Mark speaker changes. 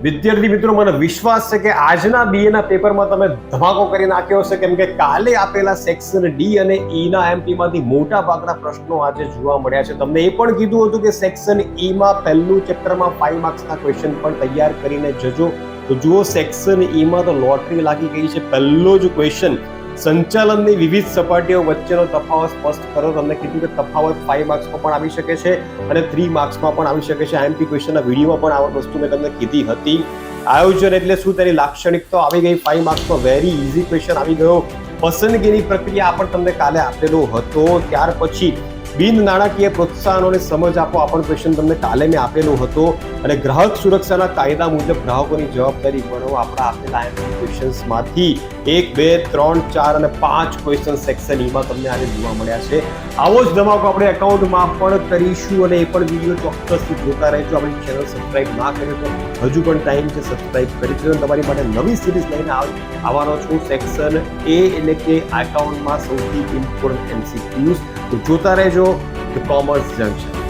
Speaker 1: વિદ્યાર્થી મિત્રો, મને વિશ્વાસ છે કે આજના બીએના પેપરમાં તમે ધમાકો કરી નાખ્યો હશે, કેમ કે કાલે આપેલા સેક્શન ડી અને ઈ ના એમપી માંથી મોટા ભાગના પ્રશ્નો આજે જોવા મળ્યા છે. તમને એ પણ કીધું હતું કે સેક્શન ઈ માં પહેલું ચેપ્ટરમાં 5 માર્ક્સના ક્વેશ્ચન પણ તૈયાર કરીને જજો. તો જુઓ, સેક્શન ઈ માં તો લોટરી લાગી ગઈ છે. પહેલો જ ક્વેશ્ચન, સંચાલનની વિવિધ સપાટીઓ વચ્ચેનો તફાવત સ્પષ્ટ કરો. તમને કીધું કે તફાવત 5 માર્ક્સમાં પણ આવી શકે છે અને 3 માર્ક્સમાં પણ આવી શકે છે. આઈએમપી ક્વેશ્ચનના વિડીયોમાં પણ આ વસ્તુ મેં તમને કીધી હતી. આયોજન એટલે શું, તેની લાક્ષણિકતા આવી ગઈ 5 માર્ક્સમાં. વેરી ઇઝી ક્વેશ્ચન આવી ગયો. પસંદગીની પ્રક્રિયા પણ તમને કાલે આપેલો હતો. ત્યાર પછી બિન નાણાકીય પ્રોત્સાહનોને સમજ આપો, આ પણ ક્વેશ્ચન તમને કાલે મેં આપેલો હતો. અને ગ્રાહક સુરક્ષાના કાયદા મુજબ ગ્રાહકોની જવાબદારી ગણો. આપણા આપેલા આઈએમપી ક્વેશ્ચન્સમાંથી 1, 2, 3, 4 અને 5 ક્વેશ્ચન સેક્શન ઈમાં તમને આજે જોવા મળ્યા છે. આવો જ ધમાકો આપણે એકાઉન્ટમાં પણ કરીશું અને એ પણ વિડીયો ચોક્કસથી જોતા રહેજો. આપણી ચેનલ સબસ્ક્રાઇબ ના કરે તો હજુ પણ ટાઈમ છે, સબસ્ક્રાઇબ કરી દેજો. તમારી માટે નવી સિરીઝ લઈને આવવાનો છું. સેક્શન એ એટલે કે એકાઉન્ટમાં સૌથી ઇમ્પોર્ટન્ટ MCQs. તો જોતા રહેજો ધ કોમર્સ જંકશન.